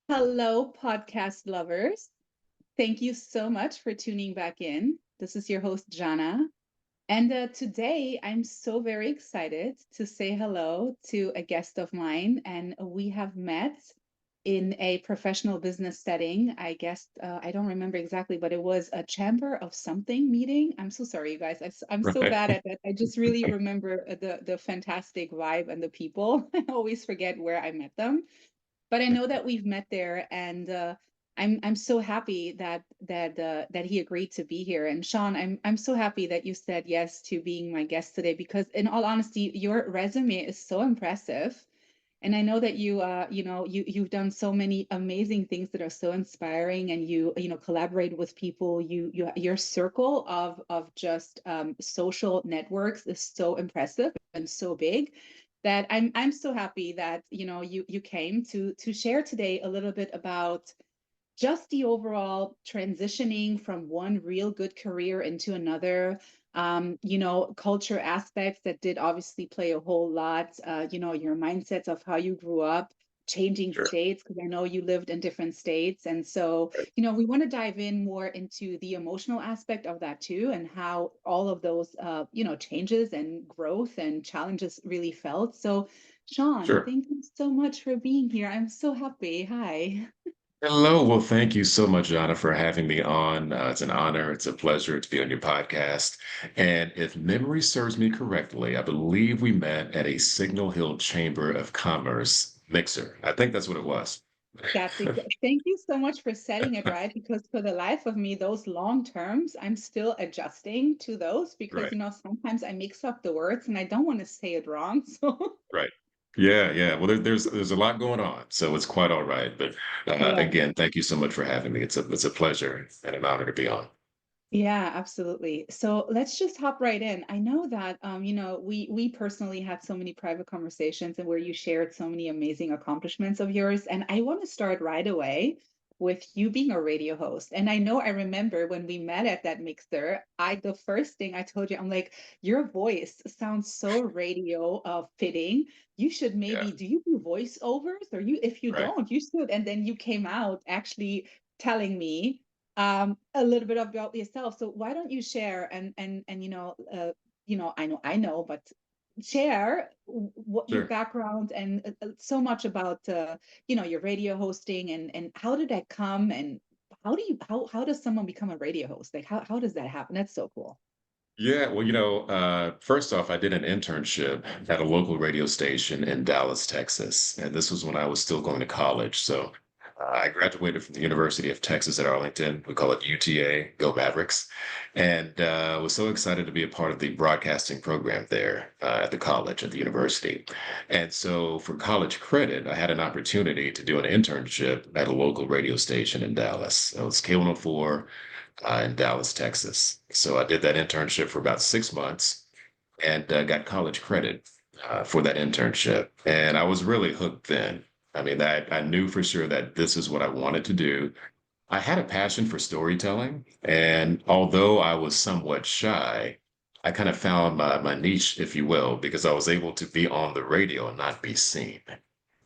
Hello, podcast lovers. Thank you so much for tuning back in. This is your host, Žana. And today I'm so very excited to say hello to a guest of mine. And we have met in a professional business setting. I guess, I don't remember exactly, but it was a chamber of something meeting. I'm so sorry, you guys. I'm so Right. bad at that. I just really remember the fantastic vibe and the people. I always forget where I met them, but I know that we've met there, and I'm so happy that he agreed to be here. And Sean, I'm so happy that you said yes to being my guest today, because in all honesty, your resume is so impressive. And I know that you've done so many amazing things that are so inspiring, and you collaborate with people. Your circle of just social networks is so impressive and so big, that I'm so happy that you came to share today a little bit about just the overall transitioning from one real good career into another. Culture aspects that did obviously play a whole lot. Your mindsets of how you grew up, changing Sure. states, because I know you lived in different states. And so, we want to dive in more into the emotional aspect of that too, and how all of those, changes and growth and challenges really felt. So, Sean, Sure. thank you so much for being here. I'm so happy. Hi. Hello. Well, thank you so much, Jana, for having me on. It's an honor. It's a pleasure to be on your podcast. And if memory serves me correctly, I believe we met at a Signal Hill Chamber of Commerce mixer. I think that's what it was. Thank you so much for setting it right, because for the life of me, those long terms, I'm still adjusting to those, because Right. sometimes I mix up the words and I don't want to say it wrong. So Right. Yeah. Yeah. Well, there's a lot going on, so it's quite all right. But yeah. again, thank you so much for having me. It's a pleasure and an honor to be on. Yeah, absolutely. So let's just hop right in. I know that we personally had so many private conversations, and where you shared so many amazing accomplishments of yours. And I want to start right away with you being a radio host. And I remember when we met at that mixer, the first thing I told you, I'm like, your voice sounds so radio fitting. You should Yeah. maybe, do you do voiceovers? Or if you Right. don't, you should. And then you came out actually telling me a little bit about yourself. So why don't you share, and I know, but share what your Sure. background, and so much about your radio hosting, and how did that come, and how does someone become a radio host? Like how does that happen? That's so cool. Yeah, well, first off, I did an internship at a local radio station in Dallas, Texas, and this was when I was still going to college. So I graduated from the University of Texas at Arlington. We call it UTA, Go Mavericks, and was so excited to be a part of the broadcasting program there at the college, at the university. And so for college credit, I had an opportunity to do an internship at a local radio station in Dallas. It was K104 in Dallas, Texas. So I did that internship for about 6 months and got college credit for that internship. And I was really hooked then. I mean, I knew for sure that this is what I wanted to do. I had a passion for storytelling. And although I was somewhat shy, I kind of found my niche, if you will, because I was able to be on the radio and not be seen.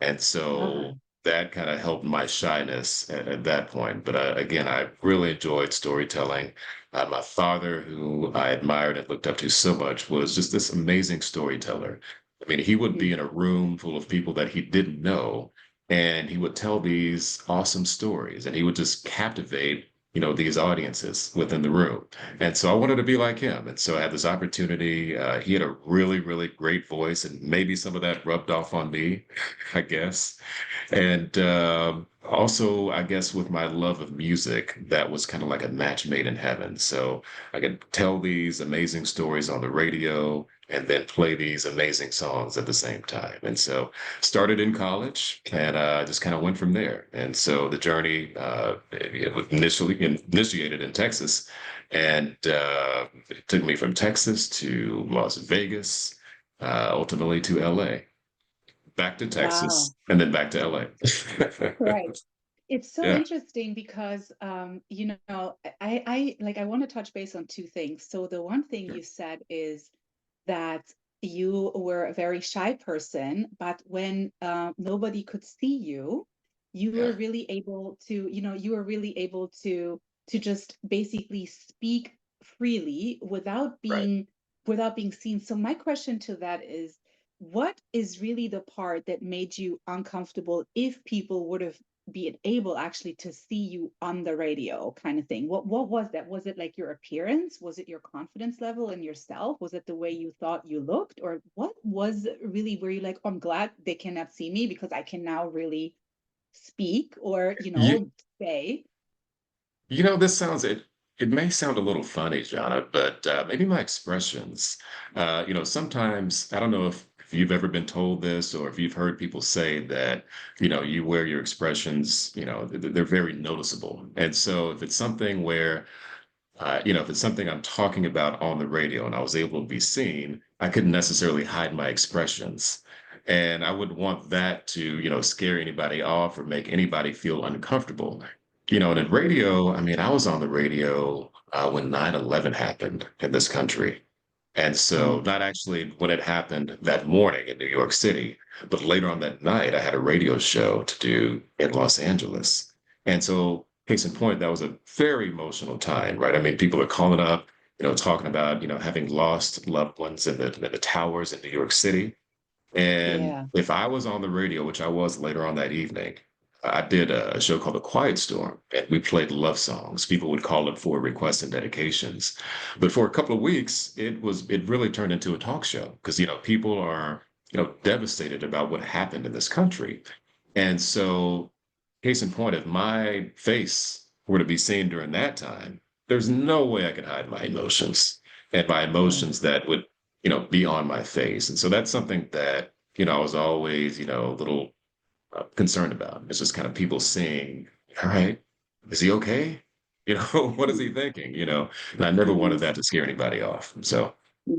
And Ah, so that kind of helped my shyness at that point. But again, I really enjoyed storytelling. My father, who I admired and looked up to so much, was just this amazing storyteller. I mean, he would be mhm. in a room full of people that he didn't know, and he would tell these awesome stories, and he would just captivate, these audiences within the room. And so I wanted to be like him. And so I had this opportunity. He had a really, really great voice, and maybe some of that rubbed off on me, I guess. And also, I guess with my love of music, that was kind of like a match made in heaven. So I could tell these amazing stories on the radio and then play these amazing songs at the same time. And so started in college and just kind of went from there. And so the journey it was initially initiated in Texas, and it took me from Texas to Las Vegas, ultimately to LA, back to Wow. Texas, and then back to LA. Right. It's so Yeah, interesting because I want to touch base on two things. So the one thing sure. you said is that you were a very shy person, but when nobody could see you, you were Yeah. really able to, you were really able to just basically speak freely Right. without being seen. So my question to that is, what is really the part that made you uncomfortable if people would have been able actually to see you on the radio kind of thing? What was that? Was it like your appearance? Was it your confidence level in yourself? Was it the way you thought you looked? Or what was really where you like, oh, I'm glad they cannot see me because I can now really speak or, You say. this sounds it may sound a little funny, Jana, but maybe my expressions. Sometimes I don't know if you've ever been told this or if you've heard people say that, you wear your expressions, they're very noticeable. And so if it's something where if it's something I'm talking about on the radio and I was able to be seen, I couldn't necessarily hide my expressions. And I wouldn't want that to, scare anybody off or make anybody feel uncomfortable. And in radio, I mean, I was on the radio when 9/11 happened in this country. And so, Mm. not actually when it happened that morning in New York City, but later on that night, I had a radio show to do in Los Angeles. And so, case in point, that was a very emotional time, right? I mean, people are calling up, talking about, having lost loved ones in the towers in New York City. And Yeah. if I was on the radio, which I was later on that evening, I did a show called The Quiet Storm, and we played love songs. People would call it for requests and dedications. But for a couple of weeks, it really turned into a talk show because people are devastated about what happened in this country. And so, case in point, if my face were to be seen during that time, there's no way I could hide my emotions and my Yeah. emotions that would be on my face. And so that's something that, I was always, a little concerned about. It's just kind of people seeing, all right, is he okay? What is he thinking? And I never wanted Mhm. that to scare anybody off. So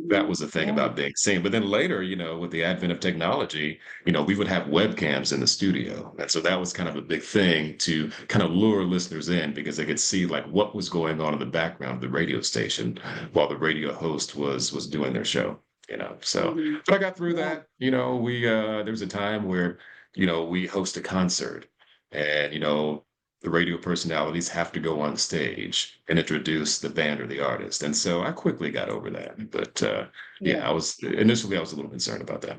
that Mhm. was the thing Yeah. about being seen. But then later, with the advent of technology, we would have webcams in the studio. And so that was kind of a big thing to kind of lure listeners in because they could see like what was going on in the background of the radio station while the radio host was doing their show. So Mhm. but I got through Yeah. that. We there was a time where, we host a concert and the radio personalities have to go on stage and introduce the band or the artist. And so I quickly got over that. But Yeah. yeah, I was a little concerned about that.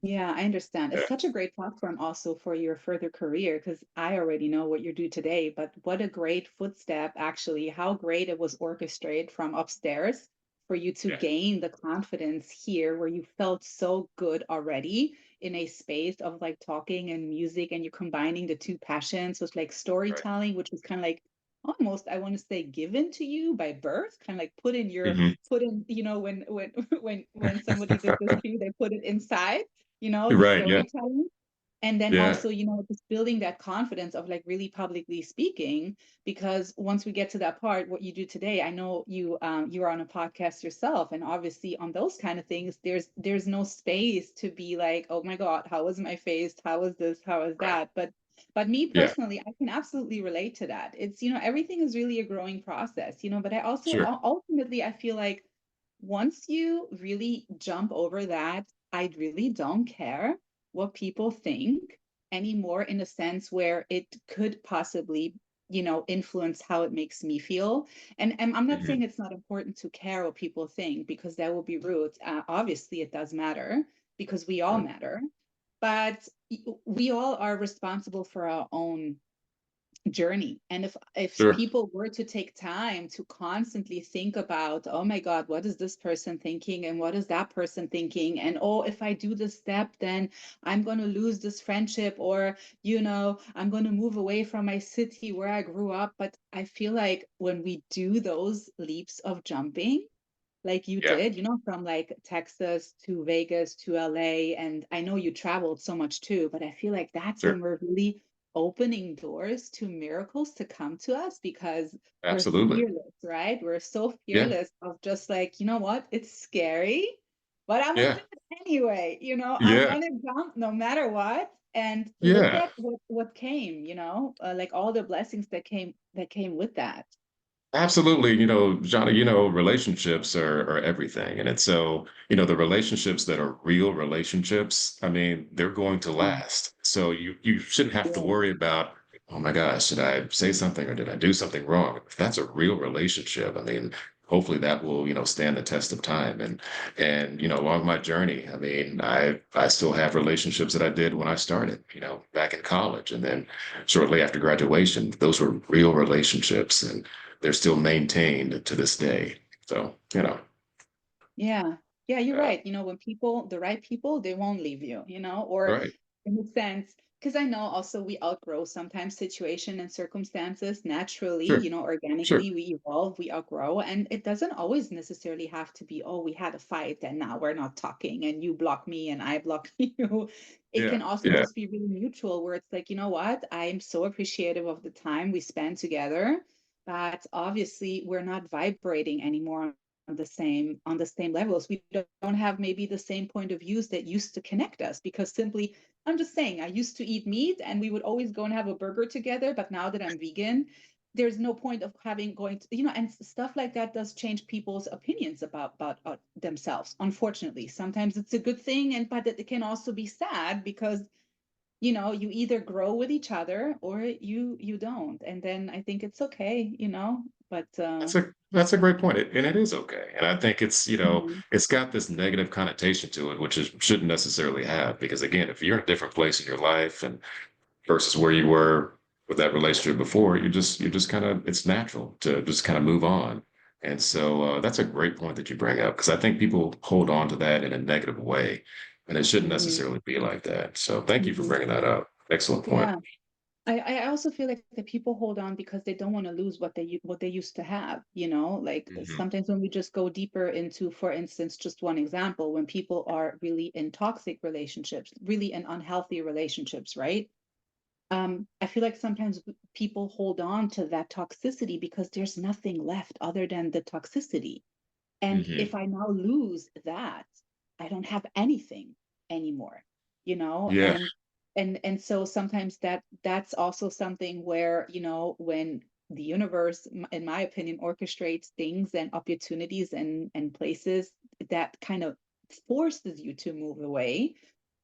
Yeah, I understand. It's Yeah, such a great platform also for your further career because I already know what you do today, but what a great footstep, actually, how great it was orchestrated from upstairs for you to yeah, gain the confidence here where you felt so good already in a space of like talking and music, and you're combining the two passions with like right. storytelling, which was kind of like almost, I want to say, given to you by birth, kind of like Mhm. put in, when when somebody did this to you, they put it inside, the Right. Yeah. storytelling. And then Yeah. also, just building that confidence of like really publicly speaking, because once we get to that part, what you do today, I know you are on a podcast yourself, and obviously on those kind of things, there's no space to be like, oh my God, how was my face? How was this? How was Right. that? But me Yeah. personally, I can absolutely relate to that. It's, everything is really a growing process, but I also Sure. ultimately I feel like once you really jump over that, I really don't care what people think anymore, in a sense where it could possibly, influence how it makes me feel. And I'm not Mhm. saying it's not important to care what people think, because that will be rude. Obviously, it does matter because we all Right. matter, but we all are responsible for our own journey. And if Sure. people were to take time to constantly think about, oh my God, what is this person thinking, and what is that person thinking, and oh, if I do this step, then I'm going to lose this friendship, or I'm going to move away from my city where I grew up. But I feel like when we do those leaps of jumping, like you Yeah. did, from like Texas to Vegas to LA. And I know you traveled so much too, but I feel like that's Sure. when we're really opening doors to miracles to come to us, because we're Absolutely. fearless, right? We're so Yeah. fearless of just like, you know what? It's scary, but I'm gonna Yeah. do it anyway. I'm Yeah. gonna jump no matter what. And look Yeah. at what came, like all the blessings that came with that. Absolutely. Jana, relationships are everything. And it's so, the relationships that are real relationships, I mean, they're going to Mm. last. So you shouldn't have to Yeah. worry about, oh my gosh, did I say something or did I do something wrong? If that's a real relationship, I mean, hopefully that will, stand the test of time. And along my journey, I mean, I still have relationships that I did when I started, back in college. And then shortly after graduation, those were real relationships. And they're still maintained to this day. So, Yeah. Yeah, you're uh, right. When people, the right people, they won't leave you, or right. in a sense, because I know also we outgrow sometimes situation and circumstances naturally, Sure. Sure. organically, we evolve, we outgrow. And it doesn't always necessarily have to be, oh, we had a fight and now we're not talking and you block me and I block you. It Yeah. can also Yeah. just be really mutual where it's like, you know what? I'm so appreciative of the time we spend together, but obviously we're not vibrating anymore on the same levels. We don't have maybe the same point of views that used to connect us because simply I'm just saying I used to eat meat and we would always go and have a burger together, but now that I'm vegan, there's no point of having going to and stuff like that does change people's opinions about themselves. Unfortunately, sometimes it's a good thing, and but it can also be sad because you either grow with each other or you don't, and then I think it's okay, but That's a great point. And it is okay. And I think it's, mhm, it's got this negative connotation to it, which is shouldn't necessarily have. Because again, if you're in a different place in your life and versus where you were with that relationship before, you just kind of it's natural to just kind of move on. And so that's a great point that you bring up because I think people hold on to that in a negative way, and it shouldn't mhm, necessarily be like that. So thank you for mhm. bringing that up. Excellent point. Yeah. I also feel like the people hold on because they don't want to lose what they used to have, like Hmm. sometimes when we just go deeper into, for instance, just one example, when people are really in toxic relationships, really in unhealthy relationships, right? I feel like sometimes people hold on to that toxicity because there's nothing left other than the toxicity. And Hmm. if I now lose that, I don't have anything anymore, Yeah. and so sometimes that's also something where, when the universe, in my opinion, orchestrates things and opportunities and places that kind of forces you to move away,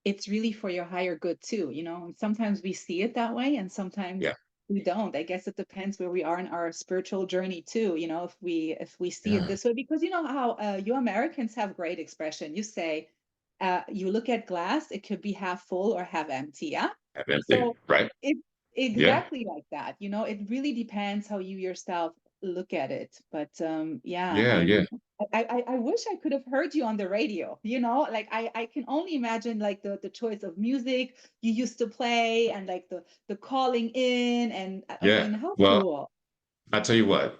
it's really for your higher good too, and sometimes we see it that way and sometimes Yeah. we don't. I guess it depends where we are in our spiritual journey too, if we see it Yeah. this way, because you know how you Americans have great expression. You say, you look at glass, it could be half full or half empty, yeah? Have empathy, So right? it Yeah. exactly like that, it really depends how you yourself look at it. But yeah, Yeah. Yeah. I wish I could have heard you on the radio, like I can only imagine like the choice of music you used to play and like the calling in, and I Yeah. mean, how Well, cool. I tell you what,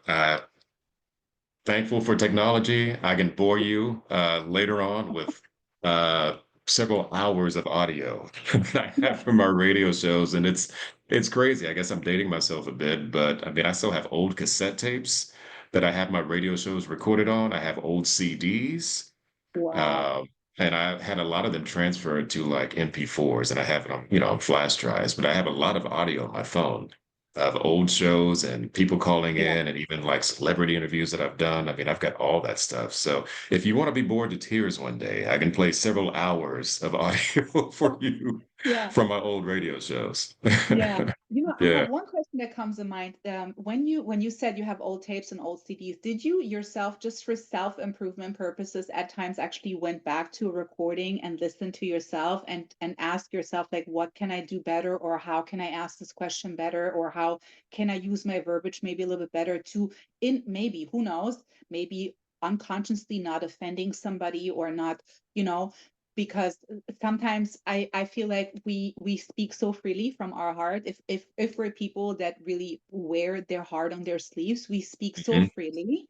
thankful for technology. I can bore you later on with uh, several hours of audio that I have from our radio shows, and it's crazy. I guess I'm dating myself a bit, but I mean, I still have old cassette tapes that I have my radio shows recorded on. I have old CDs. Wow. Um, and I had a lot of them transferred to like MP4s, and I have it on, on flash drives, but I have a lot of audio on my phone of old shows and people calling Yeah. in and even like celebrity interviews that I've done. I mean, I've got all that stuff. So if you want to be bored to tears one day, I can play several hours of audio for you Yeah. from my old radio shows. Yeah. I Yeah. have one question that comes to mind. When you said you have old tapes and old CDs, did you yourself, just for self-improvement purposes, at times actually went back to a recording and listened to yourself and ask yourself, like, what can I do better, or how can I ask this question better, or how can I use my verbiage maybe a little bit better to, in maybe, who knows, maybe unconsciously not offending somebody or not, you know, because sometimes I feel like we speak so freely from our heart. If we're people that really wear their heart on their sleeves, we speak so Mhm. freely.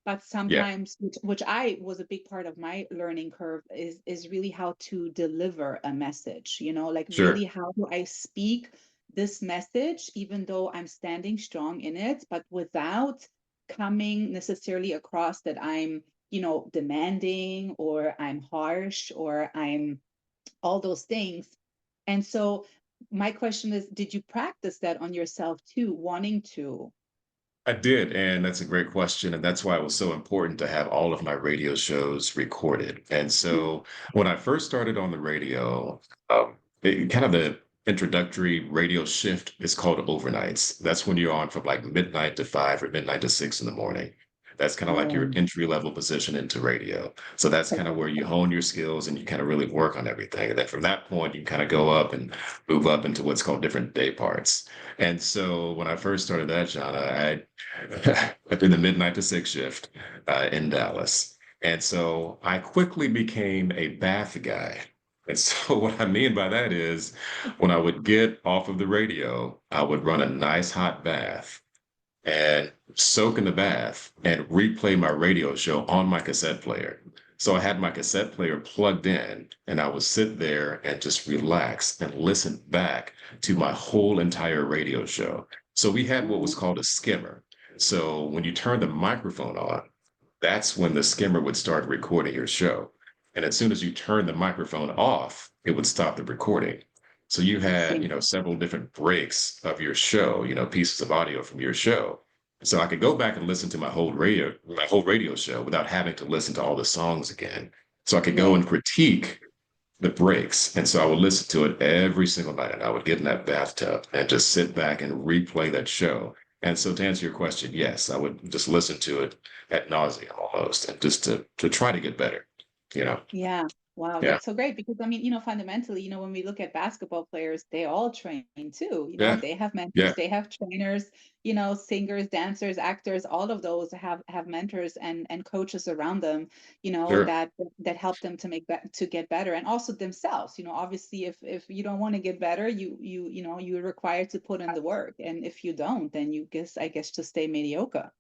But Yeah. sometimes, which I was a big part of my learning curve, is really how to deliver a message. Like Sure. really how do I speak this message, even though I'm standing strong in it, but without coming necessarily across that I'm demanding or I'm harsh or I'm all those things. And so my question is, did you practice that on yourself too, wanting to? I did, and that's a great question, and that's why it was so important to have all of my radio shows recorded. And so when I first started on the radio, kind of the introductory radio shift is called overnights. That's when you're on from like midnight to 5 or midnight to 6 in the morning. That's kind of like your Oh, entry level position into radio. So that's kind of where you hone your skills and you kind of really work on everything. And then from that point, you kind of go up and move up into what's called different day parts. And so when I first started that, Jana, I did the midnight to 6 shift in Dallas. And so I quickly became a bath guy. And so what I mean by that is when I would get off of the radio, I would run a nice hot bath and soak in the bath and replay my radio show on my cassette player. So I had my cassette player plugged in and I would sit there and just relax and listen back to my whole entire radio show. So we had what was called a skimmer. So when you turn the microphone on, that's when the skimmer would start recording your show. And as soon as you turn the microphone off, it would stop the recording. So you I had, see. several different breaks of your show, pieces of audio from your show. So I could go back and listen to my whole radio show without having to listen to all the songs again. So I could go Right. and critique the breaks. And so I would listen to it every single night. And I would get in that bathtub and just sit back and replay that show. And so to answer your question, yes, I would just listen to it at nauseam almost and just to try to get better, you know? Yeah. Wow, Yeah. that's so great because I mean, fundamentally, when we look at basketball players, they all train too. Yeah. They have mentors, Yeah. they have trainers, singers, dancers, actors, all of those have mentors and coaches around them, Sure. that help them to get better and also themselves. Obviously if you don't want to get better, you're required to put in the work. And if you don't, then I guess just stay mediocre.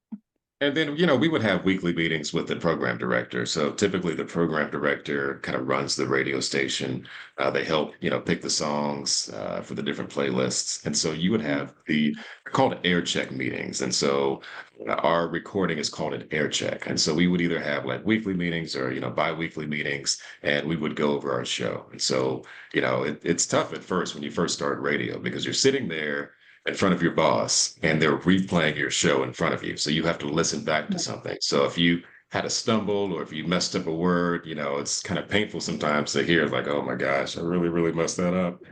And then, we would have weekly meetings with the program director. So typically the program director kind of runs the radio station. They help, pick the songs for the different playlists. And so you would have they're called air check meetings. And so our recording is called an air check. And so we would either have like weekly meetings or, bi-weekly meetings, and we would go over our show. And so, it's tough at first when you first start radio because you're sitting there in front of your boss and they're replaying your show in front of you. So you have to listen back to something. So if you had a stumble or if you messed up a word, it's kind of painful sometimes to hear like, oh my gosh, I really, really messed that up.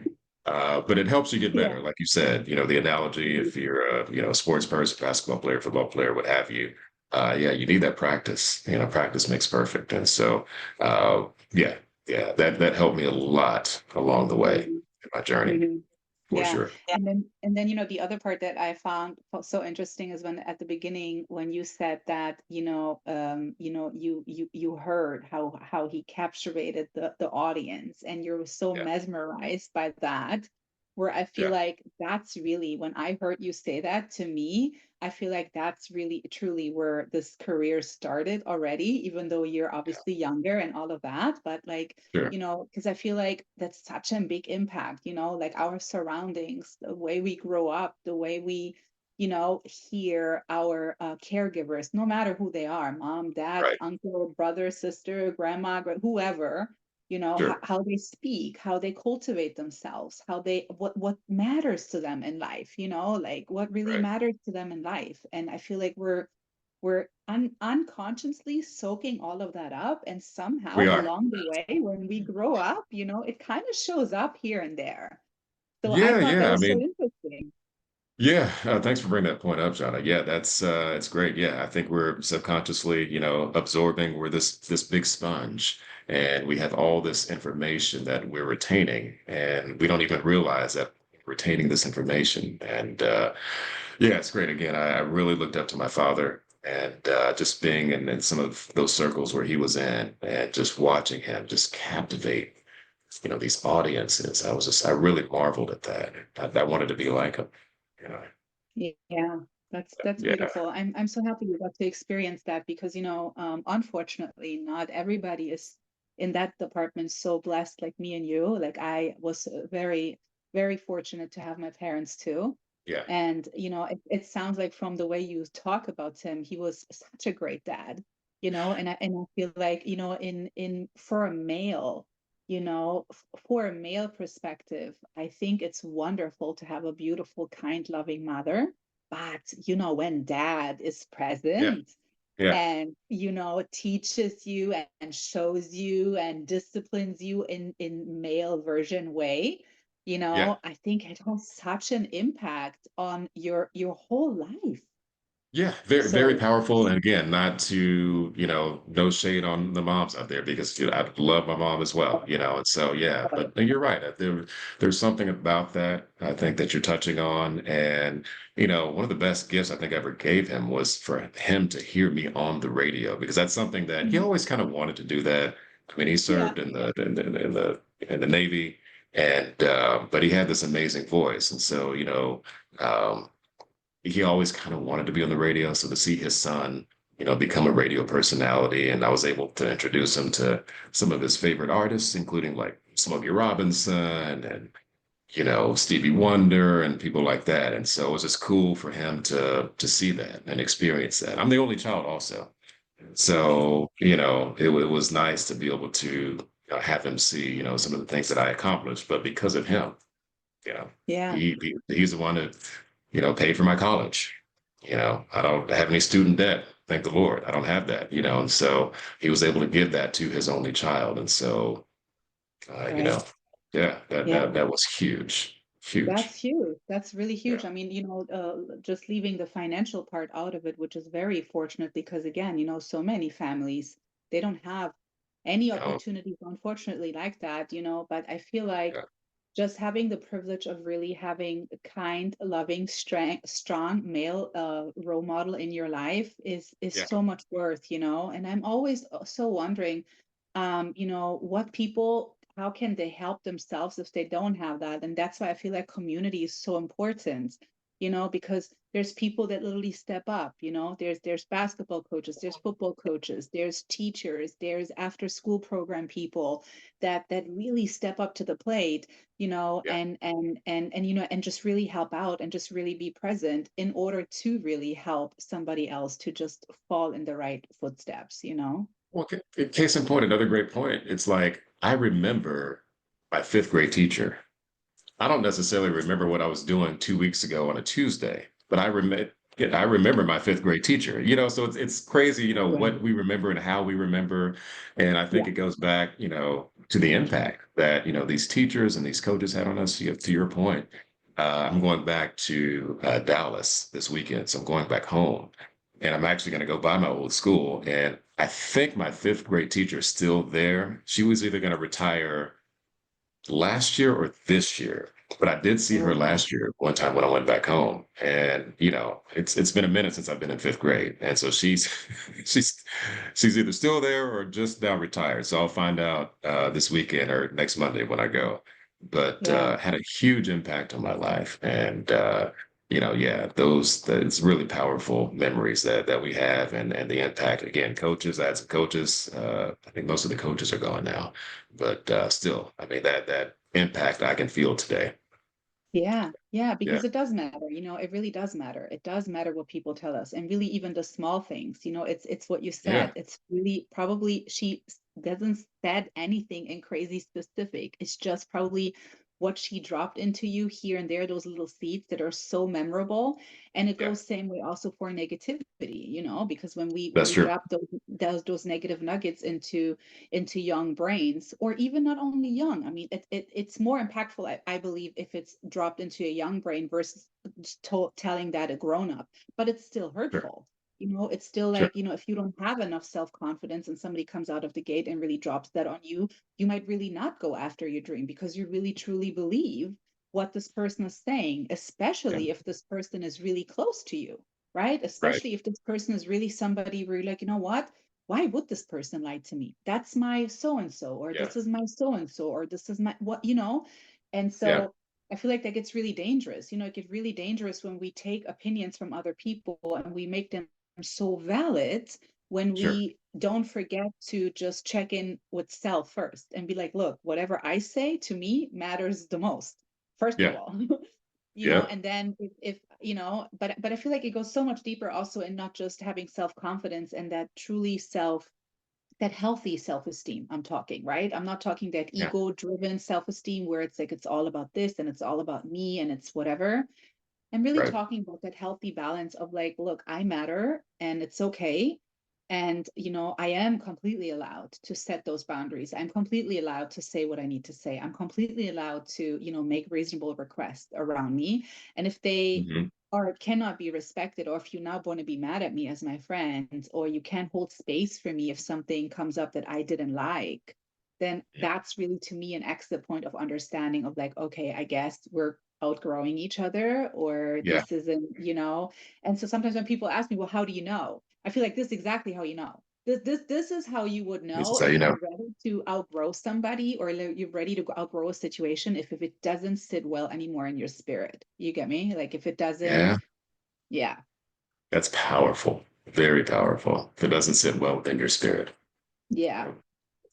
But it helps you get Yeah. better. Like you said, the analogy, if you're a sports person, basketball player, football player, what have you, yeah, you need that practice. Practice makes perfect. And so, yeah, yeah, that helped me a lot along the way in my journey, Mm-hmm. for Yeah. sure. And then the other part that I found so interesting is when at the beginning when you said that, you heard how he captivated the audience and you're so Yeah, mesmerized by that, where I feel yeah, like that's really when I heard you say that to me, I feel like that's really truly where this career started already, even though you're yeah, obviously younger and all of that, but like sure. because I feel like that's such a big impact, like our surroundings, the way we grow up, the way we, hear our caregivers, no matter who they are, mom, dad, Right. uncle, brother, sister, grandma, whoever, Sure. how they speak, how they cultivate themselves, what matters to them in life, like what really Right. matters to them in life. And I feel like we're unconsciously soaking all of that up, and somehow We are. along the way when we grow up, it kind of shows up here and there. So I Yeah, thought that yeah. I was so mean, interesting. yeah. Thanks for bringing that point up, Jana. Yeah, that's it's great. Yeah, I think we're subconsciously, absorbing. We're this big sponge, and we have all this information that we're retaining, and we don't even realize that we're retaining this information. And yeah, it's great. Again, I really looked up to my father, and just being in some of those circles where he was in, and just watching him just captivate these audiences. I really marveled at that. I wanted to be like him, you know. Yeah, that's Yeah, beautiful. I'm so happy you got to experience that because unfortunately not everybody is in that department so blessed like me and you. Like I was very very fortunate to have my parents too. yeah, And it sounds like from the way you talk about him, he was such a great dad. And I feel like in for a male, for a male perspective, I think it's wonderful to have a beautiful, kind, loving mother. but you know, when dad is Yeah. present Yeah. and you know teaches you and shows you and disciplines you in male version way, you Yeah. know, I think it has such an impact on your whole life. Yeah, very, very So powerful. And again, not to, no shade on the moms out there because I love my mom as well, and so yeah, but no, you're right. There's something about that I think that you're touching on. And one of the best gifts I think I ever gave him was for him to hear me on the radio, because that's something that he mhm, always kind of wanted to do that. I mean, he yeah, served in the Navy, and but he had this amazing voice. And so, um he always kind of wanted to be on the radio. So to see his son, become a radio personality, and I was able to introduce him to some of his favorite artists, including like Smokey Robinson and, Stevie Wonder and people like that. And so it was just cool for him to see that and experience that. I'm the only child also. right, So, it was nice to be able to have him see, some of the things that I accomplished, but because of him, you know, yeah, he's the one that, paid for my college. I don't have any student debt. Thank the Lord. I don't have that, and so he was able to give that to his only child. And so, uh, you right, know, yeah, that, yeah. that, that was huge, huge. That's huge. That's really Yeah. huge. I mean, you know, just leaving the financial part out of it, which is very fortunate because, again, you know, so many families, they don't have any Um, opportunities, unfortunately, like that, you know. But I feel like yeah. just having the privilege of really having a kind, loving, strong male role model in your life is Yeah. so much worth, you know. And I'm always so wondering, you know, what people, how can they help themselves if they don't have that? And that's why I feel like community is so important, you know, because there's people that literally step up, you know, there's basketball coaches, there's football coaches, there's teachers, there's after school program people that really step up to the plate, you know, Yeah. and you know, and just really help out and just really be present in order to really help somebody else to just fall in the right footsteps, you know. Well, case in point, another great point. It's like I remember my fifth grade teacher. I don't necessarily remember what I was doing 2 weeks ago on a Tuesday, but I remember my fifth grade teacher, so it's crazy, what Right. we remember and how we remember. And I think Yeah. it goes back, to the impact that, these teachers and these coaches had on us. To your point, I'm going back to Dallas this weekend. So I'm going back home, and I'm actually going to go by my old school. And I think my fifth grade teacher is still there. She was either going to retire last year or this year. But I did see Oh, her wow. last year one time when I went back home. And it's been a minute since I've been in fifth grade. And so she's she's she's either still there or just now retired. So I'll find out this weekend or next Monday when I go. But Yeah. had a huge impact on my life. And yeah, it's really powerful memories that we have, and the impact. Again, coaches, I had some coaches. I think most of the coaches are gone now, but still, I mean, that impact I can feel today. Yeah, yeah, Yeah, because it does matter, you know, it really does matter. It does matter what people tell us, and really even the small things, you know, it's what you yeah, said. It's really probably doesn't said anything in crazy specific. It's just probably what she dropped into you here and there, those little seeds that are so memorable. And it yeah. goes same way also for negativity, you know, because when That's we true. drop those negative nuggets into young brains, or even not only young. I mean, it's more impactful, I believe, if it's dropped into a young brain versus telling that a grown up, but it's still Sure, hurtful. You know, it's still sure. like, you know, if you don't have enough self-confidence and somebody comes out of the gate and really drops that on you, you might really not go after your dream because you really truly believe what this person is saying, Yeah, especially if this person is really close to you, right? right. Especially if this person is really somebody where you're like, you know what? Why would this person lie to me? That's my so and so, or Yeah, this is my so and so, or this is my what, you know? And yeah, so I feel like that gets really dangerous. You know, it gets really dangerous when we take opinions from other people and we make them so valid when sure. we don't forget to just check in with self first and be like, look, whatever I say to me matters the most, first of Yeah, all. You know, yeah, and then if you know, but I feel like it goes so much deeper also in not just having self-confidence and that truly that healthy self-esteem I'm talking, right? I'm not talking that yeah, ego driven self-esteem where it's like it's all about this and it's all about me and it's whatever. and really Right. talking about that healthy balance of like, look, I matter and it's okay. And, I am completely allowed to set those boundaries. I'm completely allowed to say what I need to say. I'm completely allowed to, make reasonable requests around me. And if they Hmm. or cannot be respected, or if you now want to be mad at me as my friend, or you can't hold space for me if something comes up that I didn't like, then that's really to me an exit point of understanding of like, okay, I guess we're outgrowing each other, or Yeah. this isn't. And so sometimes when people ask me, well, how do you know? I feel like this is exactly how you know. This is how you would This is know how you if know. you're ready to outgrow somebody, or you're ready to outgrow a situation if it doesn't sit well anymore in your spirit. You get me? Like if it doesn't, Yeah. yeah, That's powerful. Very powerful. If it doesn't sit well within your spirit. yeah, Yeah.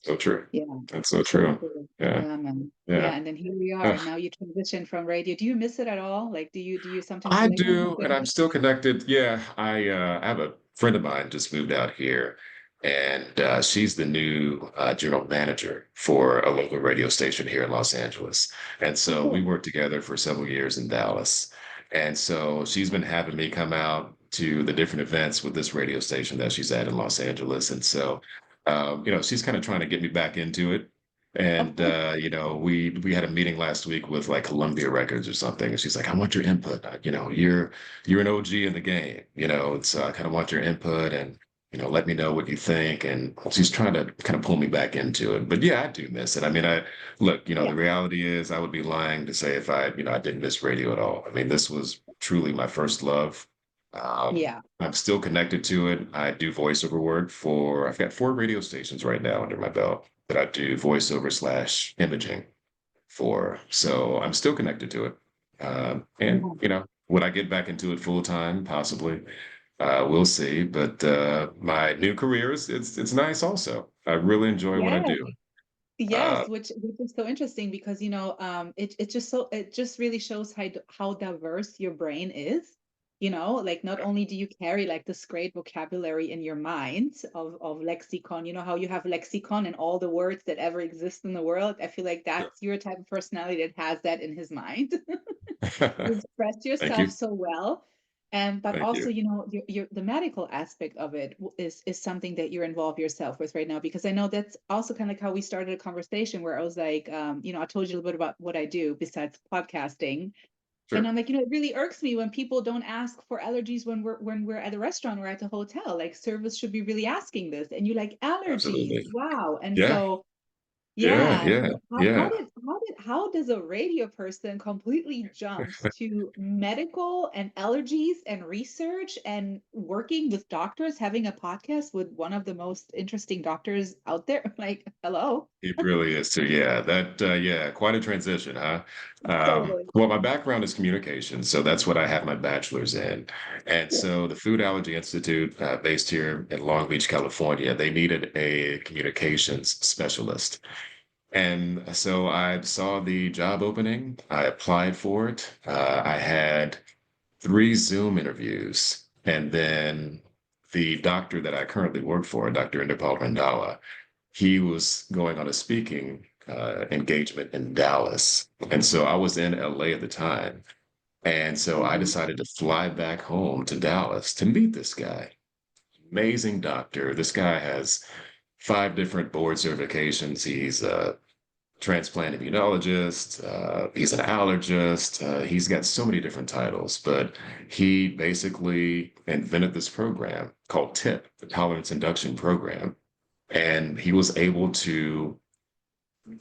So true. yeah, That's so so true. cool. Yeah. Yeah, man. Yeah. Yeah, and then here we are. Ugh. Now you transition from radio. Do you miss it at all? Like, do you sometimes I be like, oh, do, and I'm goodness? still connected. Yeah, I have a friend of mine just moved out here, and she's the new general manager for a local radio station here in Los Angeles. And Oh, so we cool. worked together for several years in Dallas. And so she's been having me come out to the different events with this radio station that she's at in Los Angeles. And so, she's kind of trying to get me back into it. Of And course. we had a meeting last week with like Columbia Records or something, and she's like, "I want your input. You're an OG in the game, so I kind of want your input, and let me know what you think." And she's trying to kind of pull me back into it. But yeah, I do miss it. I mean, I look, Yeah. the reality is, I would be lying to say if I didn't miss radio at all. I mean, this was truly my first love. Yeah. I'm still connected to it. I do voiceover work for, I've got 4 radio stations right now under my belt that I do voiceover slash imaging for. So I'm still connected to it. And, Yeah. would I get back into it full time? Possibly. We'll see. But my new career it's nice also. I really enjoy what I Yes. do. Uh, Yes, which is so interesting because it just really shows how diverse your brain is. Like not only do you carry like this great vocabulary in your mind of lexicon, how you have lexicon and all the words that ever exist in the world. I feel like sure. that's your type of personality that has that in his mind. You express Thank yourself you. so well. But Thank also, you. the medical aspect of it is something that you're involved yourself with right now, because I know that's also kind of like how we started a conversation where I was like, I told you a little bit about what I do besides podcasting. And Sure. I'm like, it really irks me when people don't ask for allergies when we're at a restaurant or at a hotel. Like service should be really asking this. And you're like, allergies, Absolutely. wow. And Yeah. so Yeah. yeah. Yeah. So Yeah. how does a radio person completely jumps to medical and allergies and research and working with doctors, having a podcast with one of the most interesting doctors out there? Like, hello. It really is too. Yeah, yeah, quite a transition, huh? Totally. Well, my background is communication, so that's what I have my bachelor's in. And Cool. so the Food Allergy Institute, based here in Long Beach, California, they needed a communications specialist. And so I saw the job opening. I applied for it. I had 3 Zoom interviews, and then the doctor that I currently work for, Dr. Inderpal Randhawa, he was going on a speaking engagement in Dallas. And so I was in LA at the time. And so I Mhm. decided to fly back home to Dallas to meet this guy. Amazing doctor. This guy has 5 different board certifications. He's a transplant immunologist. He's an allergist. He's got so many different titles, but he basically invented this program called TIP, the Tolerance Induction Program. And he was able to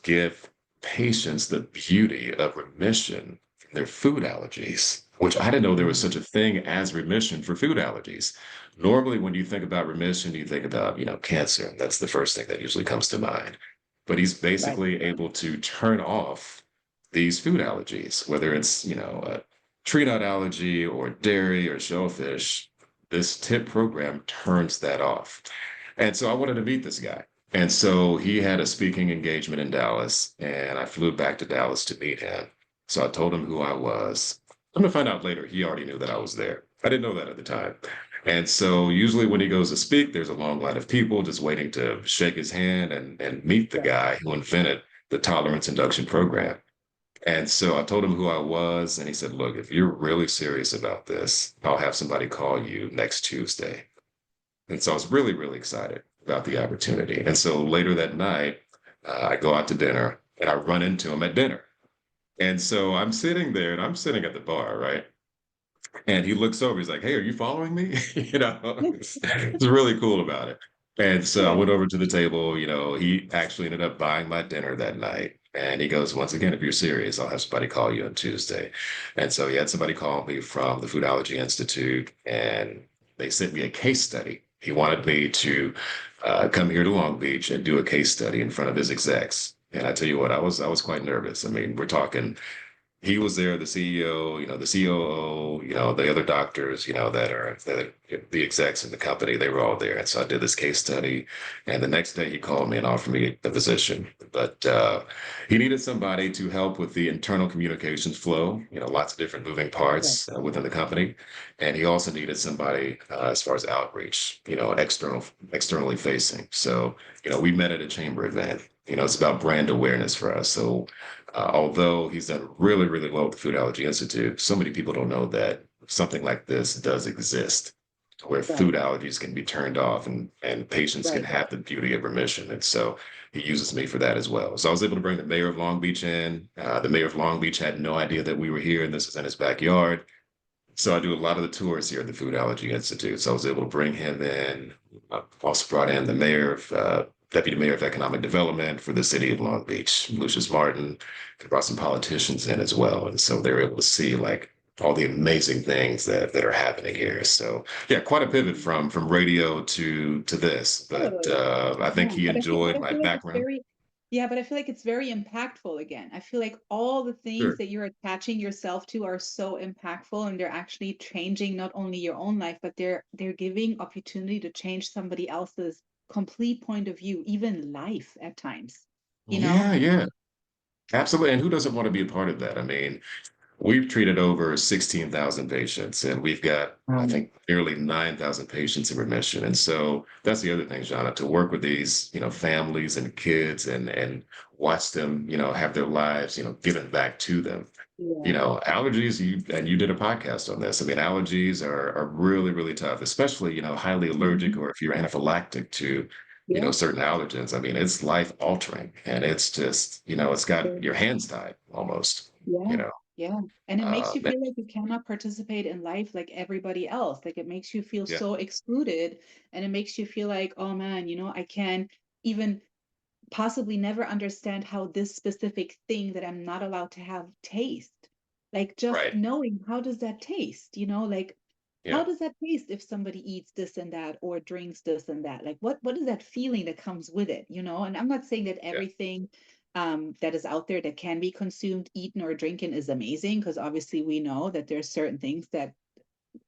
give patients the beauty of remission from their food allergies, which I didn't know there was such a thing as remission for food allergies. Normally, when you think about remission, you think about, cancer. That's the first thing that usually comes to mind. But he's Right. basically able to turn off these food allergies, whether it's, a tree nut allergy or dairy or shellfish. This tip program turns that off. And so I wanted to meet this guy. And so he had a speaking engagement in Dallas, and I flew back to Dallas to meet him. So I told him who I was. I'm gonna find out later, he already knew that I was there. I didn't know that at the time. And so usually when he goes to speak, there's a long line of people just waiting to shake his hand and meet the Right. guy who invented the tolerance induction program. And so I told him who I was, and he said, "Look, if you're really serious about this, I'll have somebody call you next Tuesday." And so I was really, really excited about the opportunity. And so later that night, I go out to dinner and I run into him at dinner. And so I'm sitting there and I'm sitting at the bar, right? And he looks over, he's like, "Hey, are you following me?" It's really cool about it. And so I Yeah. went over to the table, he actually ended up buying my dinner that night. And he goes, "Once again, if you're serious, I'll have somebody call you on Tuesday." And so he had somebody call me from the Food Allergy Institute, and they sent me a case study. He wanted me to come here to Long Beach and do a case study in front of his execs. And I tell you what, I was quite nervous. I mean, we're talking he was there, the CEO, the COO, the other doctors, the execs in the company, they were all there. And so I did this case study. And the next day he called me and offered me the position. But he needed somebody to help with the internal communications flow, lots of different moving Yeah. parts within the company. And he also needed somebody as far as outreach, externally facing. So, we met at a chamber event. It's about brand awareness for us. So although he's done really, really well with the Food Allergy Institute, so many people don't know that something like this does exist, where Right. food allergies can be turned off and patients can Right. have the beauty of remission. And so he uses me for that as well. So I was able to bring the mayor of Long Beach in. The mayor of Long Beach had no idea that we were here and this is in his backyard. So I do a lot of the tours here at the Food Allergy Institute. So I was able to bring him in. I also brought in the deputy mayor of economic development for the city of Long Beach, Lucius Martin, and brought some politicians in as well. And so they're able to see like all the amazing things that are happening here. So yeah, quite a pivot from radio to this. But Good. I think Yeah, he but enjoyed I my feel like it's background. very, yeah, but I feel like it's very impactful again. I feel like all the things Sure. that you're attaching yourself to are so impactful and they're actually changing not only your own life, but they're giving opportunity to change somebody else's complete point of view, even life at times, you know? Yeah, yeah, absolutely. And who doesn't want to be a part of that? I mean, we've treated over 16,000 patients, and we've got, I think, nearly 9,000 patients in remission. And so that's the other thing, Jana, to work with these, families and kids and watch them, have their lives, given back to them. Yeah. Allergies, you did a podcast on this. I mean, allergies are really, really tough, especially, highly allergic Mhm. or if you're anaphylactic to, Yeah. certain allergens. I mean, it's life altering and it's just, it's got your hands tied almost, you Yeah, know. yeah. And it makes you Man, feel like you cannot participate in life like everybody else. Like it makes you feel yeah, so excluded and it makes you feel like, oh man, I can even possibly never understand how this specific thing that I'm not allowed to have taste. Like just right. knowing how does that taste, like Yeah, how does that taste if somebody eats this and that or drinks this and that? Like what is that feeling that comes with it? And I'm not saying that yeah, everything that is out there that can be consumed, eaten, or drinking is amazing, because obviously we know that there's certain things that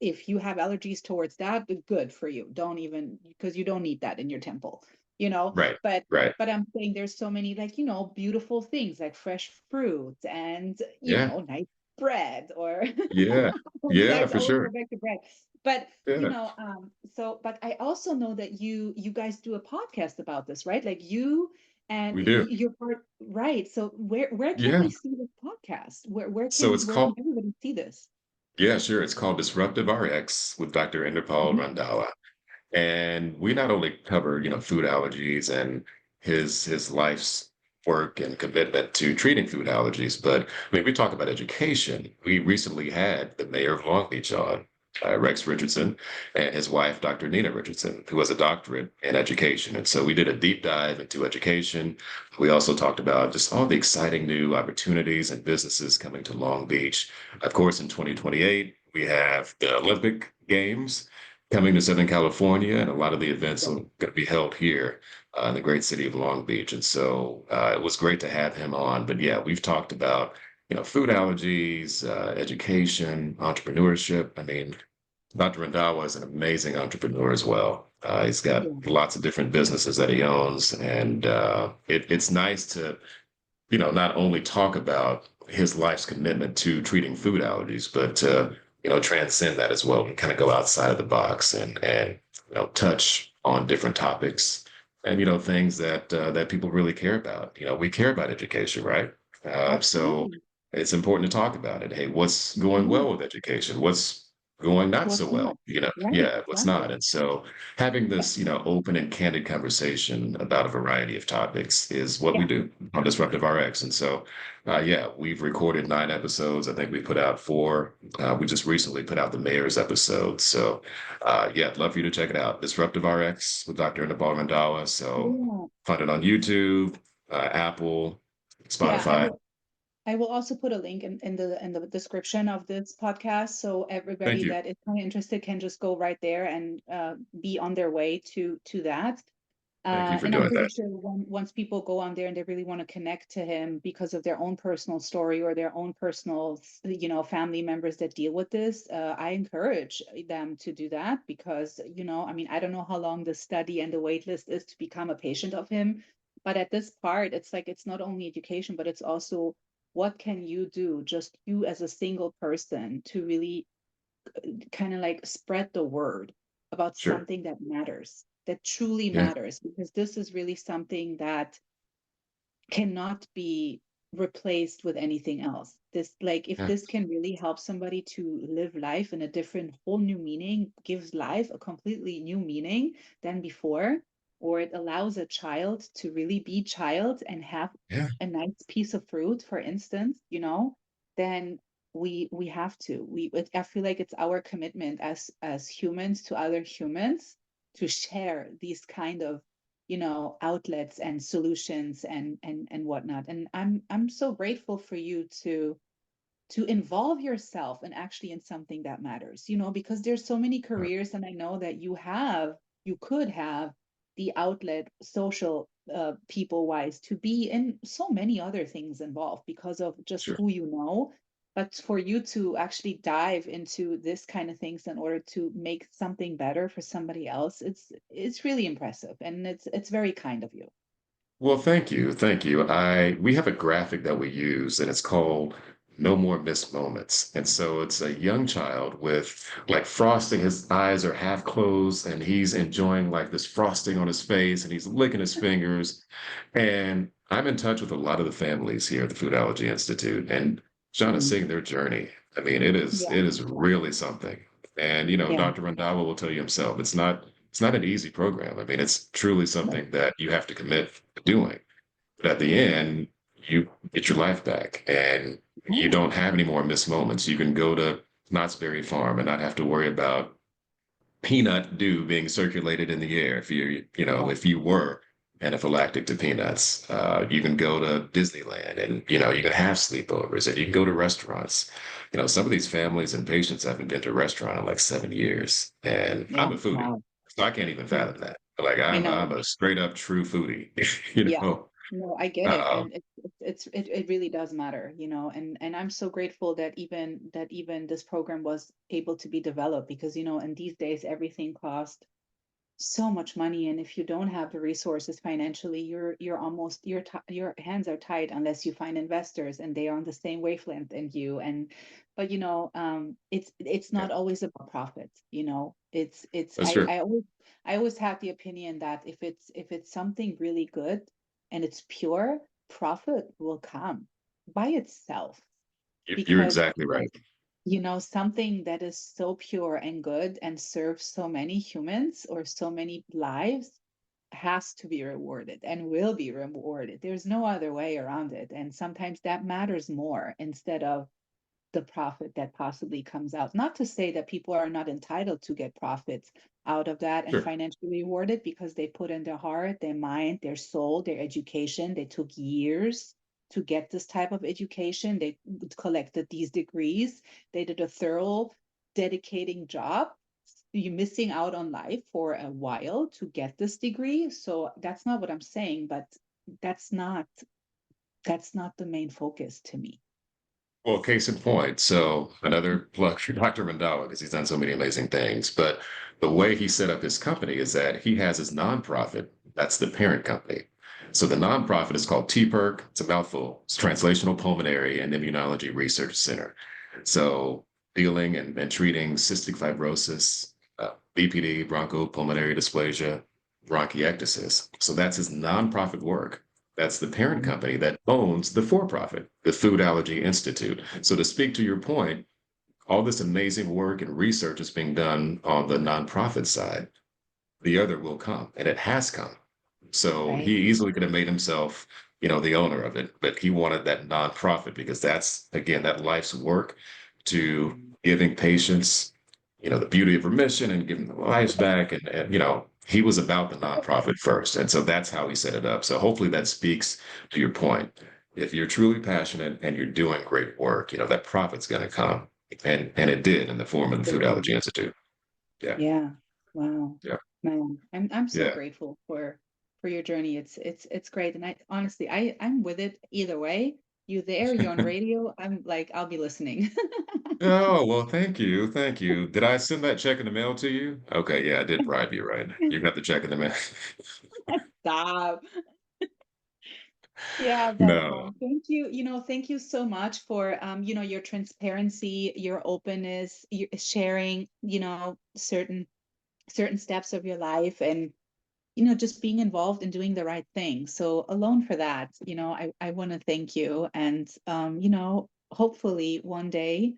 if you have allergies towards that, good for you. Don't even because you don't need that in your temple, you know. right, But right. but I'm saying there's so many like beautiful things like fresh fruits and Yeah, nice bread or yeah, we yeah, guys for always sure. go back to bread. But Yeah, so but I also know that you guys do a podcast about this, right? Like you and we do. you're part right. So where can Yeah. we see this podcast? Where So can it's where can called, everybody see this? yeah, sure. It's called Disruptive RX with Dr. Inderpal Mhm. Randhawa. And we not only cover, food allergies and his life's work and commitment to treating food allergies, but I mean, we talk about education. We recently had the mayor of Long Beach on, Rex Richardson, and his wife, Dr. Nina Richardson, who has a doctorate in education. And so we did a deep dive into education. We also talked about just all the exciting new opportunities and businesses coming to Long Beach. Of course, in 2028, we have the Olympic Games coming to Southern California, and a lot of the events are going to be held here in the great city of Long Beach. And so it was great to have him on. But yeah, we've talked about food allergies, education, entrepreneurship. I mean, Dr. Randhawa is an amazing entrepreneur as well. He's got Yeah. lots of different businesses that he owns, and it's nice to not only talk about his life's commitment to treating food allergies, but to, transcend that as well and kind of go outside of the box and touch on different topics and, things that people really care about. We care about education, right? So Absolutely. it's important to talk about it. Hey, what's going Yeah. well with education? What's going not so What's well? not? You know, Right, yeah, what's not? exactly. And so having Yeah, this, open and candid conversation about a variety of topics is what we yeah. do on Disruptive RX. And so, yeah, we've recorded 9 episodes. I think we put out 4. We just recently put out the mayor's episode. So, yeah, I'd love for you to check it out. Disruptive RX with Dr. Nabal Mandawa. So, Yeah. find it on YouTube, Apple, Yeah, Spotify. I will also put a link in the description of this podcast, so Thank everybody you. that is kind of interested can just go right there and be on their way to that. Thank you for And I'm doing pretty that. sure once people go on there and they really want to connect to him because of their own personal story or their own personal, family members that deal with this, I encourage them to do that because, I mean, I don't know how long the study and the wait list is to become a patient of him, but at this part, it's like it's not only education, but it's also what can you do, just you as a single person, to really kind of like spread the word about Sure. something that matters, that truly Yeah. matters, because this is really something that cannot be replaced with anything else. This, like, if Yeah. this can really help somebody to live life in a different, whole new meaning, gives life a completely new meaning than before, or it allows a child to really be child and have Yeah. a nice piece of fruit, for instance, then we have to. I feel like it's our commitment as humans to other humans to share these kind of outlets and solutions and whatnot. And I'm so grateful for you to involve yourself and actually in something that matters, because there's so many careers, and I know that you could have the outlet, social people wise, to be in so many other things involved because of just Sure. who you know. But for you to actually dive into this kind of things in order to make something better for somebody else, it's really impressive, and it's very kind of you. Well, thank you. Thank you. We have a graphic that we use and it's called No More Missed Moments. And so it's a young child with like frosting. His eyes are half closed and he's enjoying like this frosting on his face and he's licking his fingers. And I'm in touch with a lot of the families here at the Food Allergy Institute and Žana Mm. seeing their journey. I mean, it is Yeah, it is really something. And yeah. Dr. Randhawa will tell you himself, it's not an easy program. I mean, it's truly No. something that you have to commit to doing. But at the end, you get your life back and you Yeah. don't have any more missed moments. You can go to Knott's Berry Farm and not have to worry about peanut dew being circulated in the air Yeah. if you were anaphylactic to peanuts. You can go to Disneyland and, you can have sleepovers and you can go to restaurants. Some of these families and patients haven't been to a restaurant in like 7 years. And Yeah. I'm a foodie, Wow. so I can't even Yeah. fathom that. Like I I'm know. a straight up true foodie, you Yeah. know. No, I get it. Um, And it really does matter, and I'm so grateful that even this program was able to be developed, because, in these days everything costs so much money, and if you don't have the resources financially, your hands are tied unless you find investors and they are on the same wavelength and you. And but it's yeah, not always about profit. It's that's I true. I always have the opinion that if it's something really good and it's pure, profit will come by itself, You're because exactly right. something that is so pure and good and serves so many humans or so many lives has to be rewarded and will be rewarded. There's no other way around it. And sometimes that matters more instead of the profit that possibly comes out. Not to say that people are not entitled to get profits out of that and Sure. financially rewarded, because they put in their heart, their mind, their soul, their education. They took years to get this type of education. They collected these degrees. They did a thorough, dedicating job. You're missing out on life for a while to get this degree. So that's not what I'm saying, but that's not that's not the main focus to me. Well, case in point. So another plug for Dr. Mandawa because he's done so many amazing things. But the way he set up his company is that he has his nonprofit. That's the parent company. So the nonprofit is called TPERC. It's a mouthful. It's Translational Pulmonary and Immunology Research Center. So dealing and treating cystic fibrosis, BPD, bronchopulmonary dysplasia, bronchiectasis. So that's his nonprofit work. That's the parent company that owns the for-profit, the Food Allergy Institute. So to speak to your point, all this amazing work and research is being done on the nonprofit side. The other will come, and it has come. So Right. he easily could have made himself, the owner of it, but he wanted that nonprofit because that's, again, that life's work to giving patients, the beauty of remission and giving their lives back. And he was about the nonprofit first. And so that's how he set it up. So hopefully that speaks to your point. If you're truly passionate and you're doing great work, that profit's going to come. And it did in the form of the Food Absolutely. Allergy Institute. Yeah. Yeah. Wow. Yeah. Man, I'm so Yeah. grateful for your journey. It's great. And I honestly I'm with it either way. You there, you're on radio. I'm like, I'll be listening. Oh, well, thank you. Thank you. Did I send that check in the mail to you? Okay, yeah, I did bribe you, right? You got the check in the mail. Stop. Yeah, but No, thank you. Thank you so much for your transparency, your openness, your sharing, certain steps of your life, and just being involved in doing the right thing. So alone for that, I want to thank you. And hopefully one day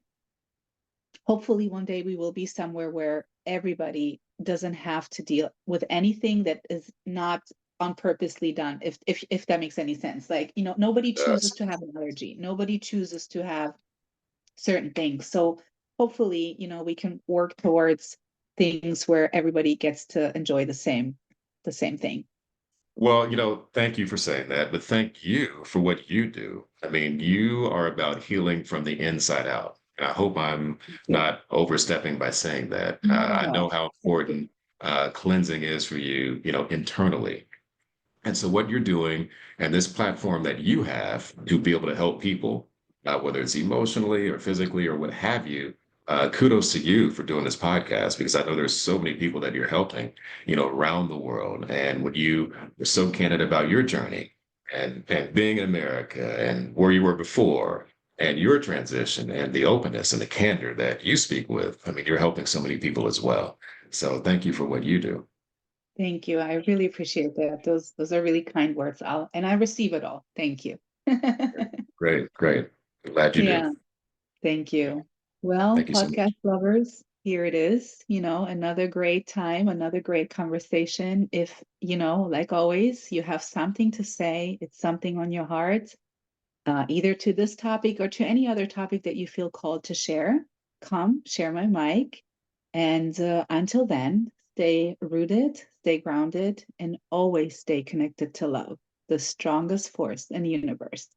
we will be somewhere where everybody doesn't have to deal with anything that is not on purposely done, if that makes any sense. Like, nobody chooses that's to have an allergy, nobody chooses to have certain things. So hopefully, we can work towards things where everybody gets to enjoy the same thing. well, thank you for saying that, but thank you for what you do. I mean, you are about healing from the inside out. And I hope I'm Yeah. not overstepping by saying that. No, no, I know no. how important cleansing is for you, internally. And so, what you're doing and this platform that you have to be able to help people, whether it's emotionally or physically or what have you, kudos to you for doing this podcast because I know there's so many people that you're helping, around the world. And when you were so candid about your journey and being in America and where you were before and your transition and the openness and the candor that you speak with, I mean, you're helping so many people as well. So, thank you for what you do. Thank you. I really appreciate that. Those are really kind words. I receive it all. Thank you. Great, great. Glad you do. Yeah, thank you. Well, Thank you so podcast much. lovers, here it is. Another great time, another great conversation. If, like always, you have something to say, it's something on your heart, either to this topic or to any other topic that you feel called to share, come share my mic. And until then, stay rooted, stay grounded, and always stay connected to love, the strongest force in the universe.